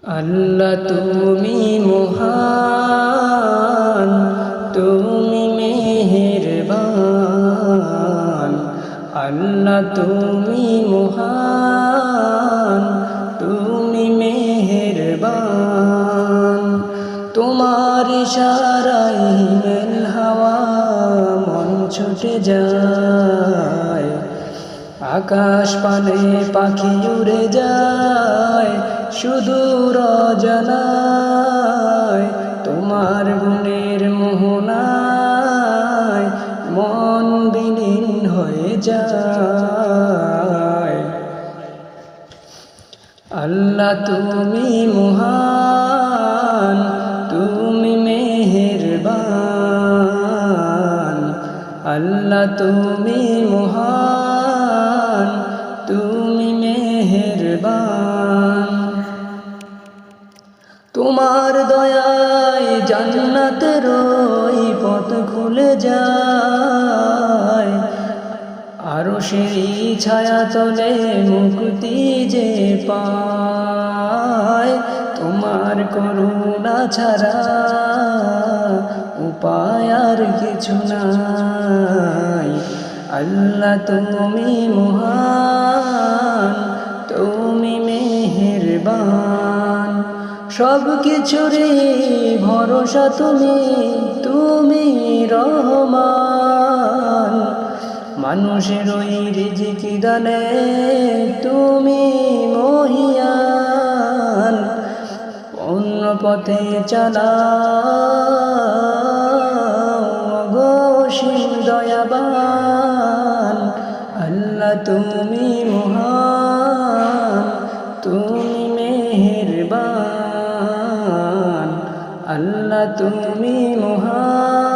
আল্লাহ তুমি মহান, তুমি মেহেরবান। আল্লাহ তুমি মহান, তুমি মেহেরবান। তোমার ইশারায় হিমেল হাওয়া মন ছুটে যায়, আকাশ পানে পাখি উড়ে যায় সুদূর অজানায়। তোমার গুণের মোহনায় মন বিলীন হয়ে যায়। আল্লাহ তুমি মহান, তুমি মেহেরবান। আল্লাহ তুমি মহান, তুমি মেহেরবান। তোমার দয়ায় জান্নাতের ওই পথ খুলে যায়, আরশেরই ছায়া তলে মুক্তি যে পায়। তোমার করুণা ছাড়া উপায় আর কিছু নাই। আল্লাহ তুমি মহান, তুমি মেহেরবান। সব কিছুরই ভরসা তুমি, তুমি রহমান। মানুষের ওই রিজিক দানে তুমি মহিয়ান। অন্য পথে চালাও গো অসীম দয়াবান। আল্লাহ তুমি মহান, তুমি মেহেরবান। আল্লাহ তুমি মহান।